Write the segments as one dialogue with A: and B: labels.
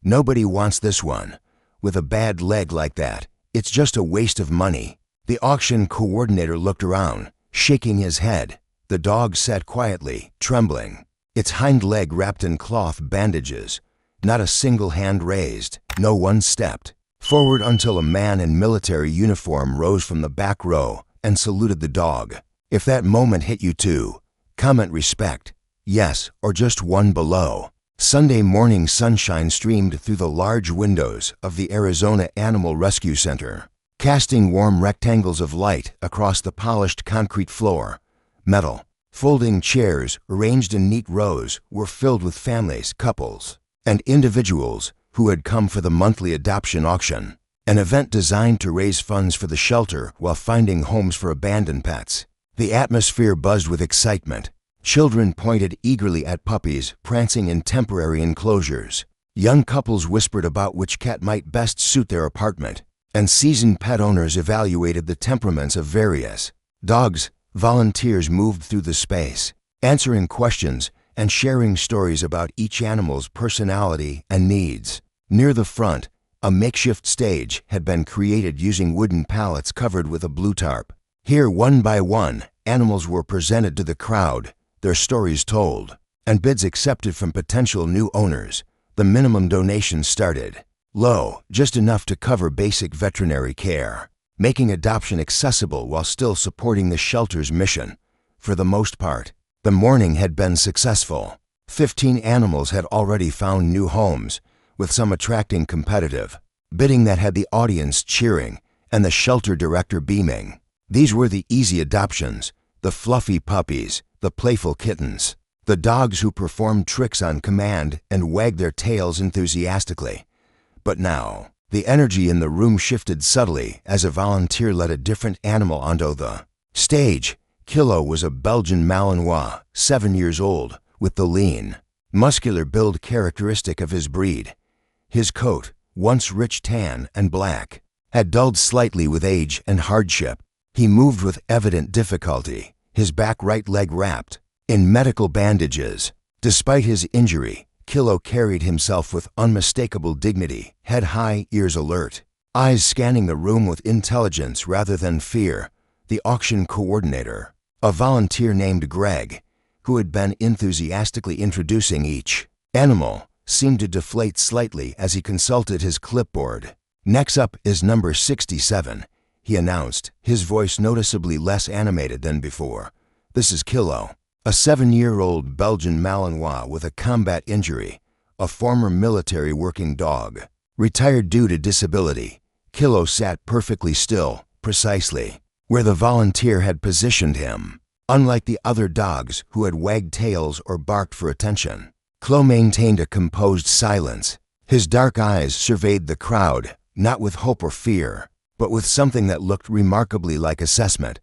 A: Nobody wants this one. With a bad leg like that, it's just a waste of money. The auction coordinator looked around, shaking his head. The dog sat quietly, trembling, its hind leg wrapped in cloth bandages. Not a single hand raised. No one stepped forward until a man in military uniform rose from the back row and saluted the dog. If that moment hit you too, comment respect, yes, or just one below. Sunday morning sunshine streamed through the large windows of the Arizona Animal Rescue Center, casting warm rectangles of light across the polished concrete floor. Metal, folding chairs arranged in neat rows were filled with families, couples, and individuals who had come for the monthly adoption auction, an event designed to raise funds for the shelter while finding homes for abandoned pets. The atmosphere buzzed with excitement. Children pointed eagerly at puppies prancing in temporary enclosures. Young couples whispered about which cat might best suit their apartment, and seasoned pet owners evaluated the temperaments of various dogs. Volunteers moved through the space, answering questions and sharing stories about each animal's personality and needs. Near the front, a makeshift stage had been created using wooden pallets covered with a blue tarp. Here, one by one, animals were presented to the crowd, their stories told, and bids accepted from potential new owners. The minimum donation started low, just enough to cover basic veterinary care, making adoption accessible while still supporting the shelter's mission. For the most part, the morning had been successful. 15 animals had already found new homes, with some attracting competitive bidding that had the audience cheering and the shelter director beaming. These were the easy adoptions, the fluffy puppies, the playful kittens, the dogs who performed tricks on command and wagged their tails enthusiastically. But now, the energy in the room shifted subtly as a volunteer led a different animal onto the stage. Kilo was a Belgian Malinois, 7 years old, with the lean, muscular build characteristic of his breed. His coat, once rich tan and black, had dulled slightly with age and hardship. He moved with evident difficulty, his back right leg wrapped in medical bandages. Despite his injury, Kilo carried himself with unmistakable dignity, head high, ears alert, eyes scanning the room with intelligence rather than fear. The auction coordinator, a volunteer named Greg, who had been enthusiastically introducing each animal, seemed to deflate slightly as he consulted his clipboard. Next up is number 67, he announced, his voice noticeably less animated than before. This is Kilo, a 7-year-old Belgian Malinois with a combat injury, a former military working dog. Retired due to disability, Kilo sat perfectly still, precisely where the volunteer had positioned him. Unlike the other dogs who had wagged tails or barked for attention, Kilo maintained a composed silence. His dark eyes surveyed the crowd, not with hope or fear, but with something that looked remarkably like assessment.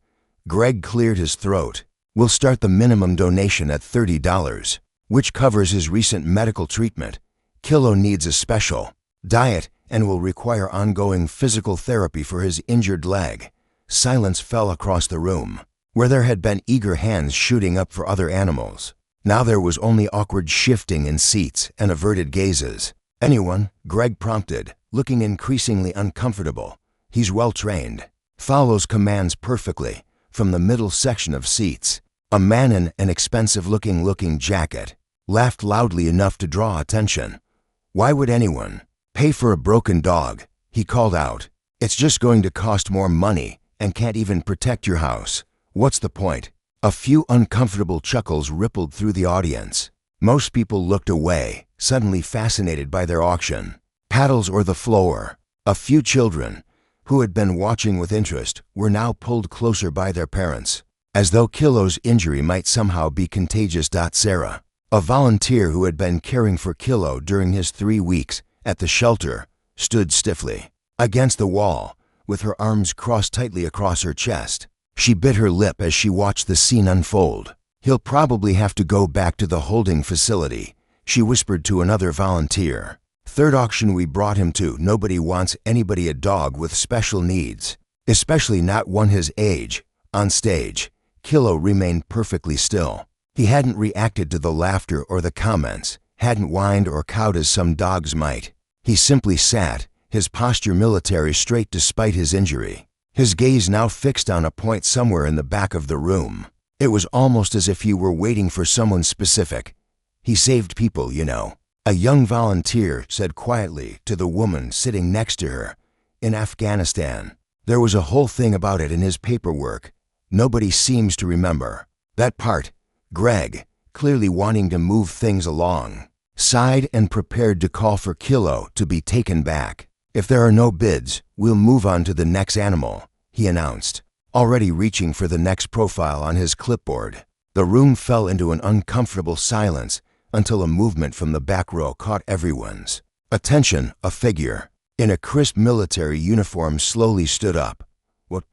A: Greg cleared his throat. We'll start the minimum donation at $30, which covers his recent medical treatment. Kilo needs a special diet and will require ongoing physical therapy for his injured leg. Silence fell across the room, where there had been eager hands shooting up for other animals. Now there was only awkward shifting in seats and averted gazes. Anyone? Greg prompted, looking increasingly uncomfortable. He's well trained. Follows commands perfectly. From the middle section of seats, a man in an expensive-looking jacket laughed loudly enough to draw attention. Why would anyone pay for a broken dog? He called out. It's just going to cost more money and can't even protect your house. What's the point? A few uncomfortable chuckles rippled through the audience. Most people looked away, suddenly fascinated by their auction. Paddles or the floor. A few children, who had been watching with interest, were now pulled closer by their parents, as though Kilo's injury might somehow be contagious. Sarah, a volunteer who had been caring for Kilo during his 3 weeks at the shelter, stood stiffly against the wall, with her arms crossed tightly across her chest. She bit her lip as she watched the scene unfold. He'll probably have to go back to the holding facility, she whispered to another volunteer. Third auction we brought him to. Nobody wants anybody a dog with special needs, especially not one his age. On stage, Kilo remained perfectly still. He hadn't reacted to the laughter or the comments, hadn't whined or cowed as some dogs might. He simply sat, his posture military straight despite his injury. His gaze now fixed on a point somewhere in the back of the room. It was almost as if he were waiting for someone specific. "He saved people, you know," a young volunteer said quietly to the woman sitting next to her. "In Afghanistan. There was a whole thing about it in his paperwork. Nobody seems to remember that part." Greg, clearly wanting to move things along, sighed and prepared to call for Kilo to be taken back. "If there are no bids, we'll move on to the next animal," he announced, already reaching for the next profile on his clipboard. The room fell into an uncomfortable silence until a movement from the back row caught everyone's attention. A figure in a crisp military uniform slowly stood up. "What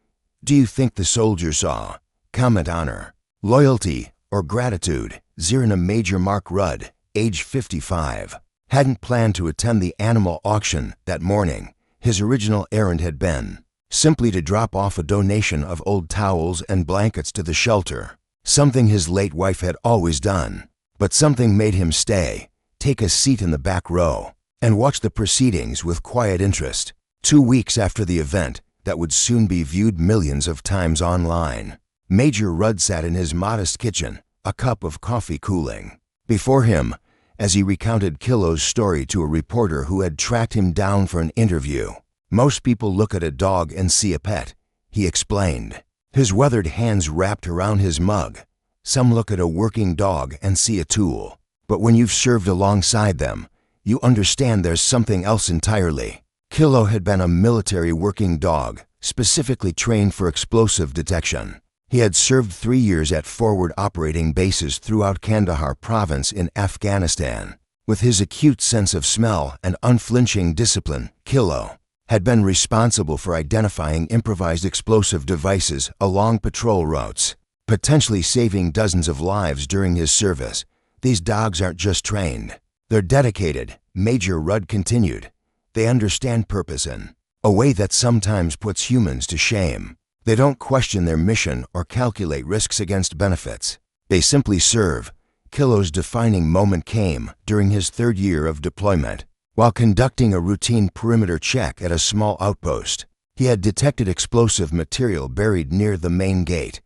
A: do you think the soldier saw? Comment honor, loyalty, or gratitude?" Zirna Major Mark Rudd, age 55, hadn't planned to attend the animal auction that morning. His original errand had been simply to drop off a donation of old towels and blankets to the shelter, something his late wife had always done. But something made him stay, take a seat in the back row, and watch the proceedings with quiet interest. 2 weeks after the event that would soon be viewed millions of times online, Major Rudd sat in his modest kitchen, a cup of coffee cooling before him as he recounted Kilo's story to a reporter who had tracked him down for an interview. "Most people look at a dog and see a pet," he explained, his weathered hands wrapped around his mug. "Some look at a working dog and see a tool. But when you've served alongside them, you understand there's something else entirely." Kilo had been a military working dog, specifically trained for explosive detection. He had served 3 years at forward operating bases throughout Kandahar province in Afghanistan. With his acute sense of smell and unflinching discipline, Kilo had been responsible for identifying improvised explosive devices along patrol routes, potentially saving dozens of lives during his service. "These dogs aren't just trained. They're dedicated," Major Rudd continued. "They understand purpose in a way that sometimes puts humans to shame. They don't question their mission or calculate risks against benefits. They simply serve." Kilo's defining moment came during his 3rd year of deployment. While conducting a routine perimeter check at a small outpost, he had detected explosive material buried near the main gate,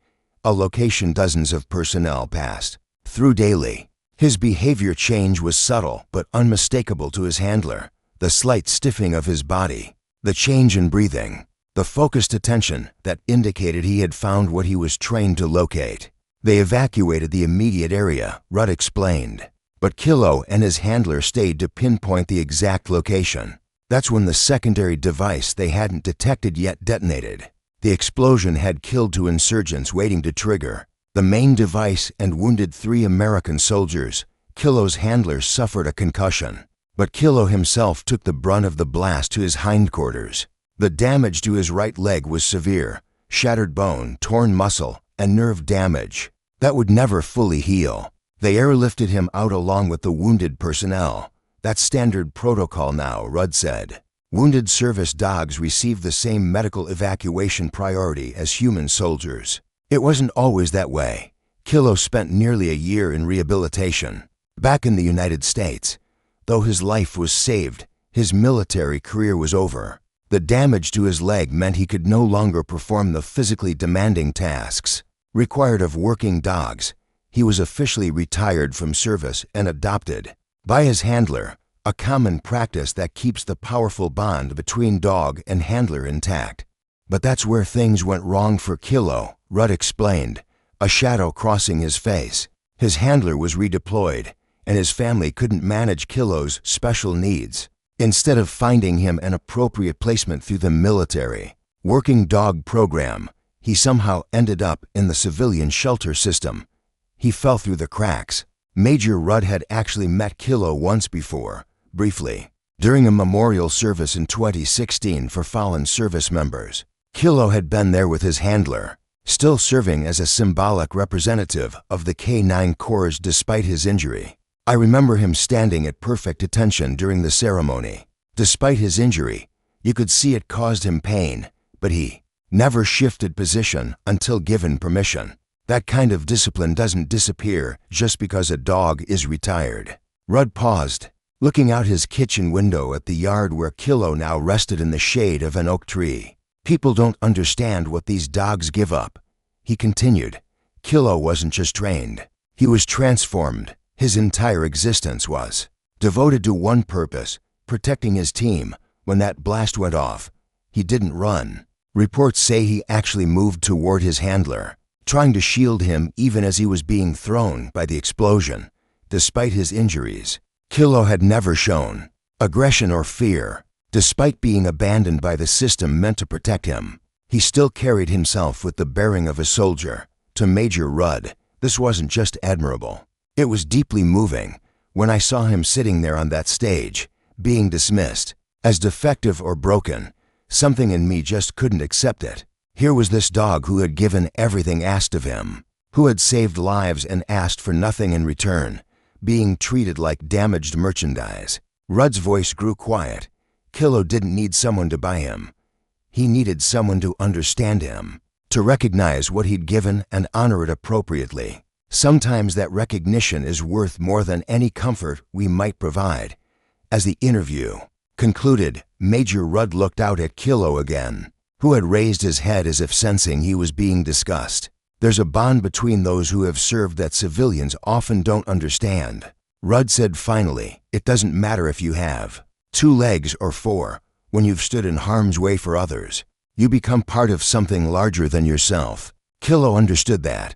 A: a location dozens of personnel passed through daily. His behavior change was subtle but unmistakable to his handler. The slight stiffening of his body, the change in breathing, the focused attention that indicated he had found what he was trained to locate. "They evacuated the immediate area," Rudd explained. But Kilo and his handler stayed to pinpoint the exact location. That's when the secondary device they hadn't detected yet detonated. The explosion had killed 2 insurgents waiting to trigger the main device and wounded 3 American soldiers. Kilo's handler suffered a concussion, but Kilo himself took the brunt of the blast to his hindquarters. The damage to his right leg was severe, shattered bone, torn muscle, and nerve damage that would never fully heal. They airlifted him out along with the wounded personnel. "That's standard protocol now," Rudd said. "Wounded service dogs receive the same medical evacuation priority as human soldiers." It wasn't always that way. Kilo spent nearly a year in rehabilitation back in the United States. Though his life was saved, his military career was over. The damage to his leg meant he could no longer perform the physically demanding tasks required of working dogs. He was officially retired from service and adopted by his handler, a common practice that keeps the powerful bond between dog and handler intact. "But that's where things went wrong for Kilo," Rudd explained, a shadow crossing his face. His handler was redeployed, and his family couldn't manage Kilo's special needs. Instead of finding him an appropriate placement through the military working dog program, he somehow ended up in the civilian shelter system. He fell through the cracks. Major Rudd had actually met Kilo once before, briefly, during a memorial service in 2016 for fallen service members. Kilo had been there with his handler, still serving as a symbolic representative of the K-9 Corps despite his injury. "I remember him standing at perfect attention during the ceremony. Despite his injury, you could see it caused him pain, but he never shifted position until given permission. That kind of discipline doesn't disappear just because a dog is retired." Rudd paused, looking out his kitchen window at the yard where Kilo now rested in the shade of an oak tree. People don't understand what these dogs give up, he continued. Kilo wasn't just trained. He was transformed. His entire existence was devoted to one purpose, protecting his team. When that blast went off, he didn't run. Reports say he actually moved toward his handler, trying to shield him even as he was being thrown by the explosion. Despite his injuries, Kilo had never shown aggression or fear. Despite being abandoned by the system meant to protect him, he still carried himself with the bearing of a soldier. To Major Rudd, this wasn't just admirable. It was deeply moving. When I saw him sitting there on that stage, being dismissed as defective or broken, something in me just couldn't accept it. Here was this dog who had given everything asked of him, who had saved lives and asked for nothing in return, being treated like damaged merchandise. Rudd's voice grew quiet. Kilo didn't need someone to buy him. He needed someone to understand him, to recognize what he'd given and honor it appropriately. Sometimes that recognition is worth more than any comfort we might provide. As the interview concluded, Major Rudd looked out at Kilo again, who had raised his head as if sensing he was being discussed. There's a bond between those who have served that civilians often don't understand. Rudd said finally, it doesn't matter if you have 2 legs or 4. When you've stood in harm's way for others, you become part of something larger than yourself. Kilo understood that.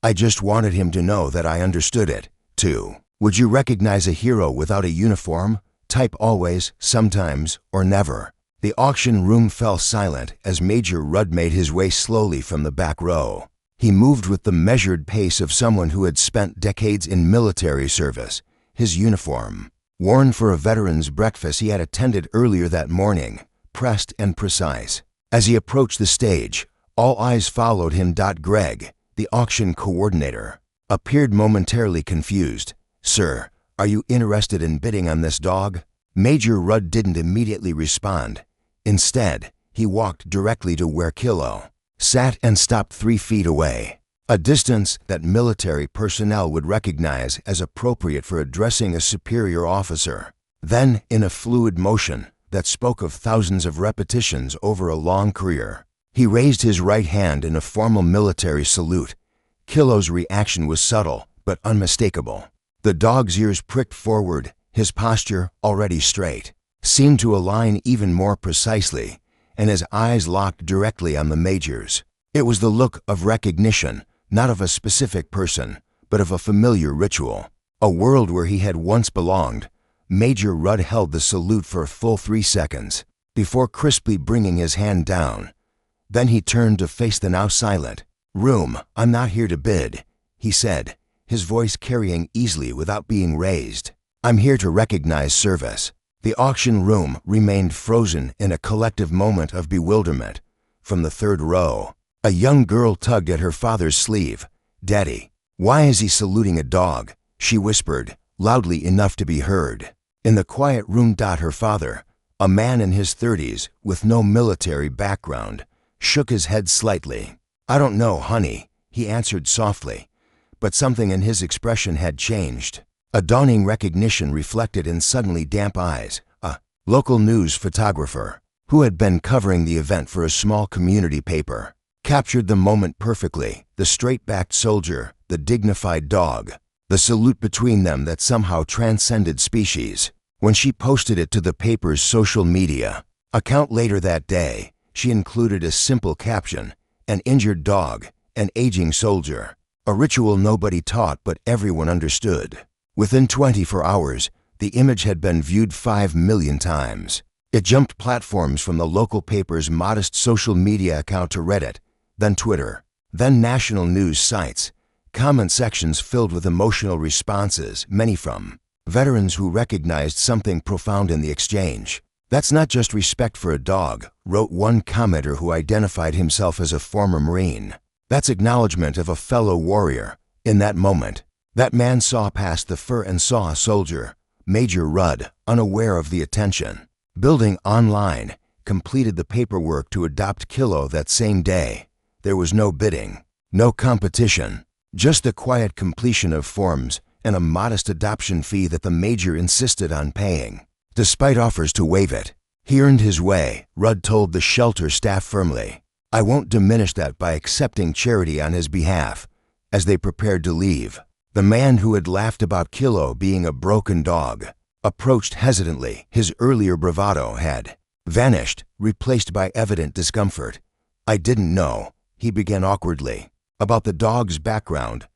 A: I just wanted him to know that I understood it, too. Would you recognize a hero without a uniform? Type always, sometimes, or never. The auction room fell silent as Major Rudd made his way slowly from the back row. He moved with the measured pace of someone who had spent decades in military service. His uniform, worn for a veteran's breakfast he had attended earlier that morning, pressed and precise. As he approached the stage, all eyes followed him. Greg, the auction coordinator, appeared momentarily confused. Sir, are you interested in bidding on this dog? Major Rudd didn't immediately respond. Instead, he walked directly to where Kilo sat and stopped 3 feet away, a distance that military personnel would recognize as appropriate for addressing a superior officer. Then, in a fluid motion that spoke of thousands of repetitions over a long career, he raised his right hand in a formal military salute. Kilo's reaction was subtle but unmistakable. The dog's ears pricked forward, his posture, already straight, seemed to align even more precisely, and his eyes locked directly on the Major's. It was the look of recognition, not of a specific person, but of a familiar ritual, a world where he had once belonged. Major Rudd held the salute for a full 3 seconds, before crisply bringing his hand down. Then he turned to face the now silent room. I'm not here to bid, he said, his voice carrying easily without being raised. I'm here to recognize service. The auction room remained frozen in a collective moment of bewilderment. From the 3rd row, a young girl tugged at her father's sleeve. Daddy, why is he saluting a dog? She whispered, loudly enough to be heard. In the quiet room, her father, a man in his 30s with no military background, shook his head slightly. I don't know, honey, he answered softly, but something in his expression had changed. A dawning recognition reflected in suddenly damp eyes. A local news photographer, who had been covering the event for a small community paper, captured the moment perfectly. The straight-backed soldier, the dignified dog, the salute between them that somehow transcended species. When she posted it to the paper's social media account later that day, she included a simple caption: an injured dog, an aging soldier, a ritual nobody taught but everyone understood. Within 24 hours, the image had been viewed 5 million times. It jumped platforms from the local paper's modest social media account to Reddit, then Twitter, then national news sites. Comment sections filled with emotional responses, many from veterans who recognized something profound in the exchange. That's not just respect for a dog, wrote one commenter who identified himself as a former Marine. That's acknowledgement of a fellow warrior. In that moment, that man saw past the fur and saw a soldier. Major Rudd, unaware of the attention building online, completed the paperwork to adopt Kilo that same day. There was no bidding, no competition, just the quiet completion of forms and a modest adoption fee that the major insisted on paying. Despite offers to waive it, he earned his way, Rudd told the shelter staff firmly. I won't diminish that by accepting charity on his behalf. As they prepared to leave, the man who had laughed about Kilo being a broken dog approached hesitantly. His earlier bravado had vanished, replaced by evident discomfort. I didn't know, he began awkwardly. About the dog's background,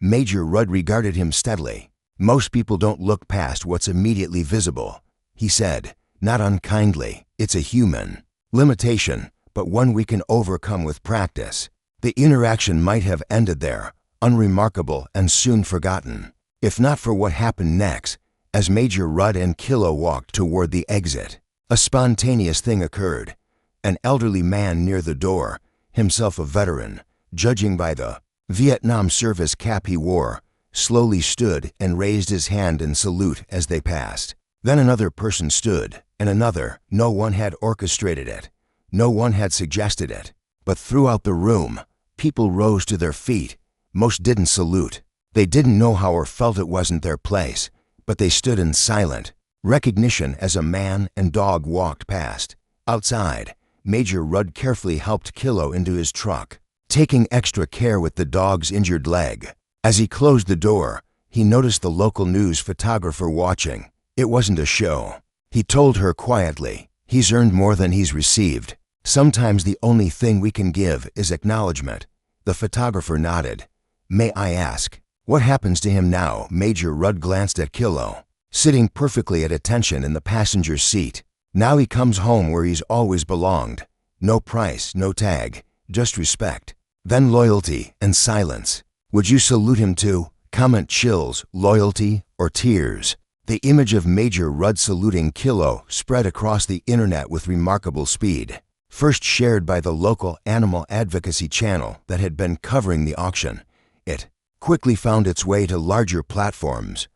A: Major Rudd regarded him steadily. Most people don't look past what's immediately visible, he said, not unkindly. It's a human limitation, but one we can overcome with practice. The interaction might have ended there, unremarkable and soon forgotten, if not for what happened next. As Major Rudd and Kilo walked toward the exit, a spontaneous thing occurred. An elderly man near the door, himself a veteran, judging by the Vietnam service cap he wore, slowly stood and raised his hand in salute as they passed. Then another person stood, and another. No one had orchestrated it. No one had suggested it. But throughout the room, people rose to their feet. Most didn't salute. They didn't know how or felt it wasn't their place, but they stood in silent recognition as a man and dog walked past. Outside, Major Rudd carefully helped Kilo into his truck, taking extra care with the dog's injured leg. As he closed the door, he noticed the local news photographer watching. It wasn't a show, he told her quietly. He's earned more than he's received. Sometimes the only thing we can give is acknowledgement. The photographer nodded. May I ask, what happens to him now? Major Rudd glanced at Kilo, sitting perfectly at attention in the passenger seat. Now he comes home where he's always belonged. No price, no tag, just respect. Then loyalty and silence. Would you salute him too? Comment chills, loyalty, or tears. The image of Major Rudd saluting Kilo spread across the internet with remarkable speed. First shared by the local animal advocacy channel that had been covering the auction, it quickly found its way to larger platforms.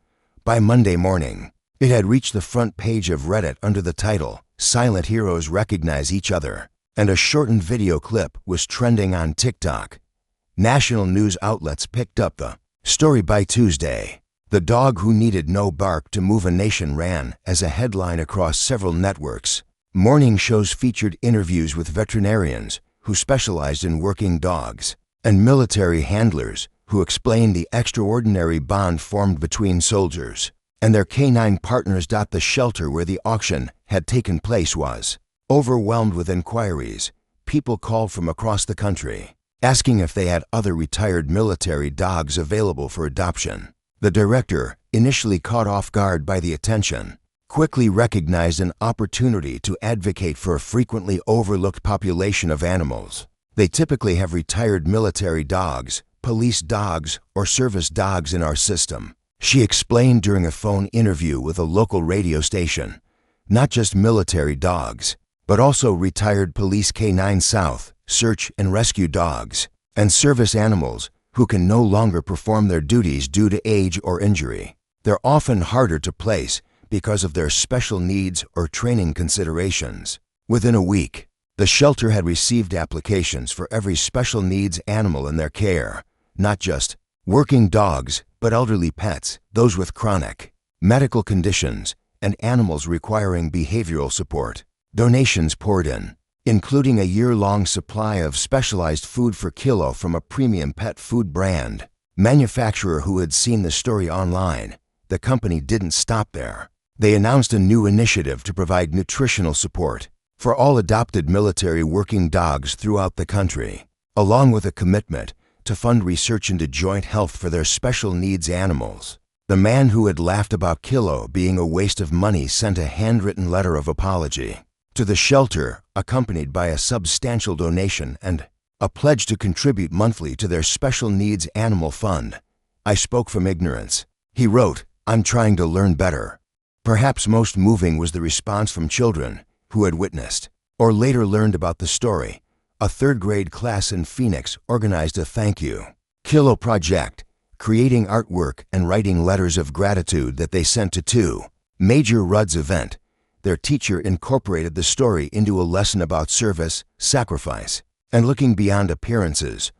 A: By Monday morning, it had reached the front page of Reddit under the title, Silent Heroes Recognize Each Other, and a shortened video clip was trending on TikTok. National news outlets picked up the story by Tuesday. The dog who needed no bark to move a nation ran as a headline across several networks. Morning shows featured interviews with veterinarians who specialized in working dogs and military handlers who explained the extraordinary bond formed between soldiers and their canine partners. The shelter where the auction had taken place was overwhelmed with inquiries. People called from across the country, asking if they had other retired military dogs available for adoption. The director, initially caught off guard by the attention, quickly recognized an opportunity to advocate for a frequently overlooked population of animals. They typically have retired military dogs, police dogs, or service dogs in our system, she explained during a phone interview with a local radio station. Not just military dogs, but also retired police K-9 South, search and rescue dogs, and service animals who can no longer perform their duties due to age or injury. They're often harder to place because of their special needs or training considerations. Within a week, the shelter had received applications for every special needs animal in their care, not just working dogs, but elderly pets, those with chronic medical conditions, and animals requiring behavioral support. Donations poured in, including a year-long supply of specialized food for Kilo from a premium pet food brand manufacturer who had seen the story online. The company didn't stop there. They announced a new initiative to provide nutritional support for all adopted military working dogs throughout the country, along with a commitment to fund research into joint health for their special needs animals. The man who had laughed about Kilo being a waste of money sent a handwritten letter of apology to the shelter, accompanied by a substantial donation and a pledge to contribute monthly to their special needs animal fund. I spoke from ignorance, he wrote. I'm trying to learn better. Perhaps most moving was the response from children who had witnessed or later learned about the story. A third-grade class in Phoenix organized a thank you Kilo project, creating artwork and writing letters of gratitude that they sent to Major Rudd's event. Their teacher incorporated the story into a lesson about service, sacrifice, and looking beyond appearances.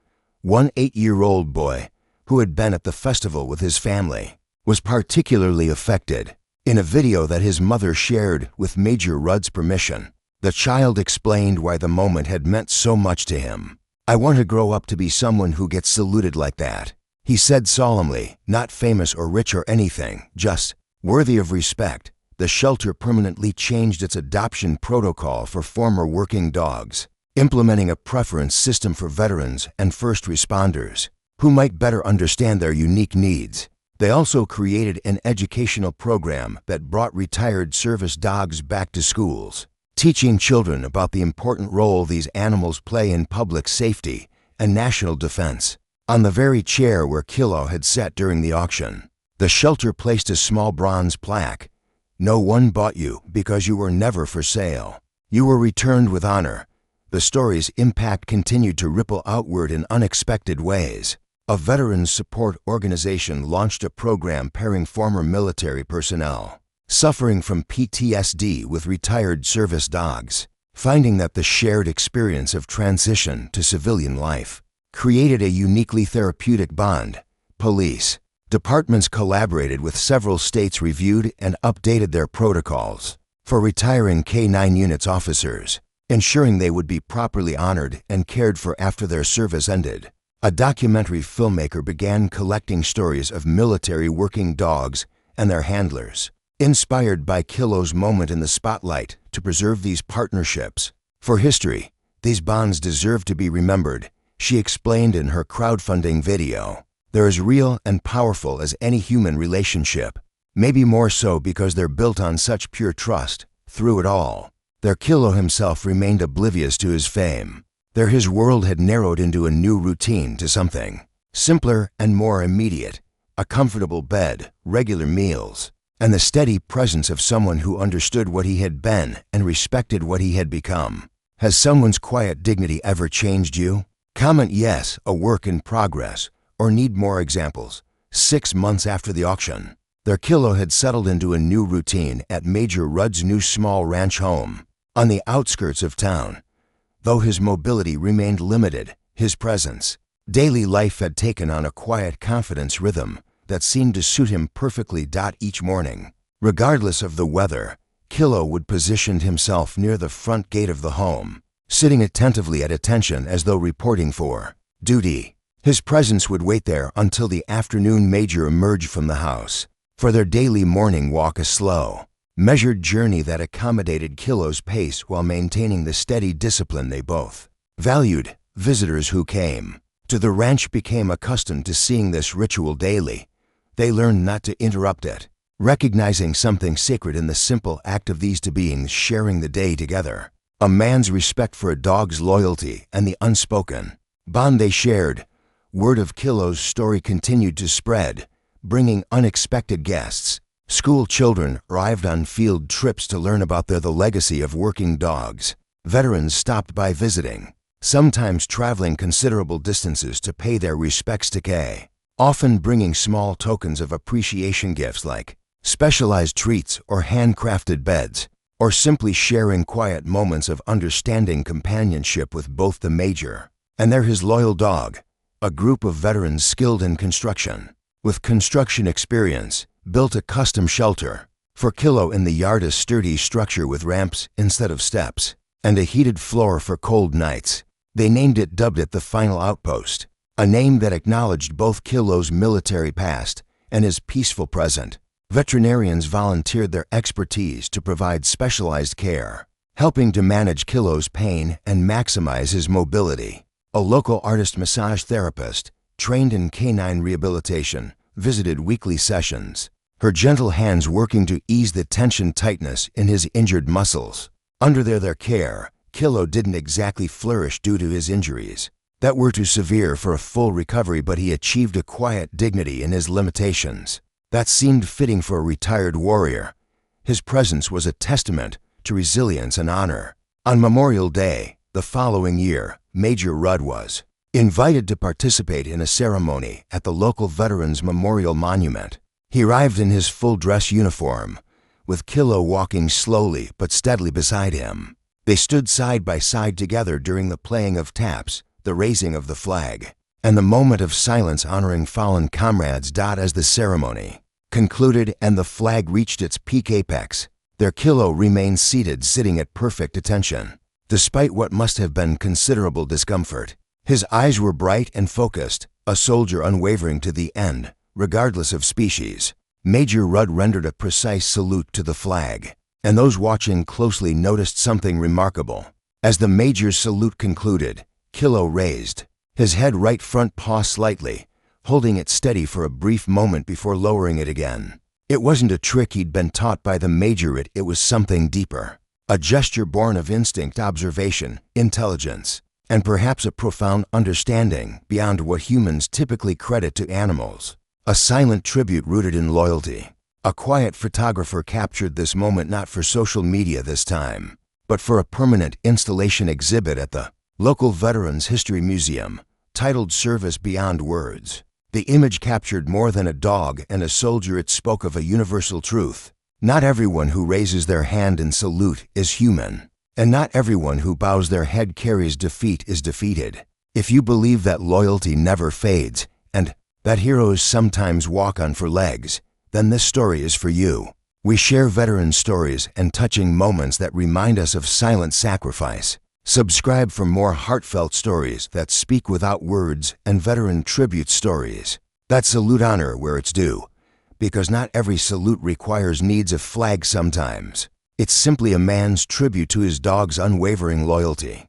A: One 8-year-old boy who had been at the festival with his family, was particularly affected. In a video that his mother shared with Major Rudd's permission, the child explained why the moment had meant so much to him. "I want to grow up to be someone who gets saluted like that," he said solemnly, "not famous or rich or anything, just worthy of respect." The shelter permanently changed its adoption protocol for former working dogs, implementing a preference system for veterans and first responders who might better understand their unique needs. They also created an educational program that brought retired service dogs back to schools, teaching children about the important role these animals play in public safety and national defense. On the very chair where Kilo had sat during the auction, the shelter placed a small bronze plaque. "No one bought you because you were never for sale. You were returned with honor." The story's impact continued to ripple outward in unexpected ways. A veterans support organization launched a program pairing former military personnel suffering from PTSD with retired service dogs, finding that the shared experience of transition to civilian life created a uniquely therapeutic bond. Police departments collaborated with several states, reviewed and updated their protocols for retiring K-9 units officers, ensuring they would be properly honored and cared for after their service ended. A documentary filmmaker began collecting stories of military working dogs and their handlers, inspired by Kilo's moment in the spotlight to preserve these partnerships. "For history, these bonds deserve to be remembered," she explained in her crowdfunding video. "They're as real and powerful as any human relationship, maybe more so because they're built on such pure trust. Through it all, their Kilo himself remained oblivious to his fame. His world had narrowed into a new routine, to something simpler and more immediate: a comfortable bed, regular meals, and the steady presence of someone who understood what he had been and respected what he had become. Has someone's quiet dignity ever changed you? Comment yes, a work in progress, or need more examples. 6 months after the auction, their Kilo had settled into a new routine at Major Rudd's new small ranch home on the outskirts of town. Though his mobility remained limited, his presence, daily life had taken on a quiet confidence rhythm that seemed to suit him perfectly. Each morning, regardless of the weather, Kilo would position himself near the front gate of the home, sitting attentively at attention as though reporting for duty. His presence would wait there until the afternoon Major emerged from the house for their daily morning walk, a slow, measured journey that accommodated Kilo's pace while maintaining the steady discipline they both valued. Visitors who came to the ranch became accustomed to seeing this ritual daily. They learned not to interrupt it, recognizing something sacred in the simple act of these two beings sharing the day together. A man's respect for a dog's loyalty and the unspoken bond they shared. Word of Kilo's story continued to spread, bringing unexpected guests. School children arrived on field trips to learn about the legacy of working dogs. Veterans stopped by visiting, sometimes traveling considerable distances to pay their respects to K, often bringing small tokens of appreciation, gifts like specialized treats or handcrafted beds, or simply sharing quiet moments of understanding companionship with both the Major and his loyal dog. A group of veterans skilled in construction, with construction experience, built a custom shelter for Kilo in the yard, a sturdy structure with ramps instead of steps and a heated floor for cold nights. They dubbed it the Final Outpost, a name that acknowledged both Kilo's military past and his peaceful present. Veterinarians volunteered their expertise to provide specialized care, helping to manage Kilo's pain and maximize his mobility. A local artist massage therapist, trained in canine rehabilitation, visited weekly sessions, her gentle hands working to ease the tension tightness in his injured muscles. Under their care, Kilo didn't exactly flourish due to his injuries that were too severe for a full recovery, but he achieved a quiet dignity in his limitations that seemed fitting for a retired warrior. His presence was a testament to resilience and honor. On Memorial Day, the following year, Major Rudd was invited to participate in a ceremony at the local Veterans Memorial Monument. He arrived in his full dress uniform, with Kilo walking slowly but steadily beside him. They stood side by side together during the playing of taps, the raising of the flag, and the moment of silence honoring fallen comrades. As the ceremony concluded and the flag reached its peak apex, their kilo remained seated, sitting at perfect attention. Despite what must have been considerable discomfort, his eyes were bright and focused, a soldier unwavering to the end, regardless of species. Major Rudd rendered a precise salute to the flag, and those watching closely noticed something remarkable. As the major's salute concluded, Kilo raised his head, right front paw slightly, holding it steady for a brief moment before lowering it again. It wasn't a trick he'd been taught by the major, it was something deeper. A gesture born of instinct, observation, intelligence, and perhaps a profound understanding beyond what humans typically credit to animals. A silent tribute rooted in loyalty. A quiet photographer captured this moment, not for social media this time, but for a permanent installation exhibit at the local Veterans History Museum, titled Service Beyond Words. The image captured more than a dog and a soldier. It spoke of a universal truth. Not everyone who raises their hand in salute is human, and not everyone who bows their head carries defeat is defeated. If you believe that loyalty never fades and that heroes sometimes walk on 4 legs, then this story is for you. We share veteran stories and touching moments that remind us of silent sacrifice. Subscribe for more heartfelt stories that speak without words and veteran tribute stories that salute honor where it's due. Because not every salute needs a flag sometimes. It's simply a man's tribute to his dog's unwavering loyalty.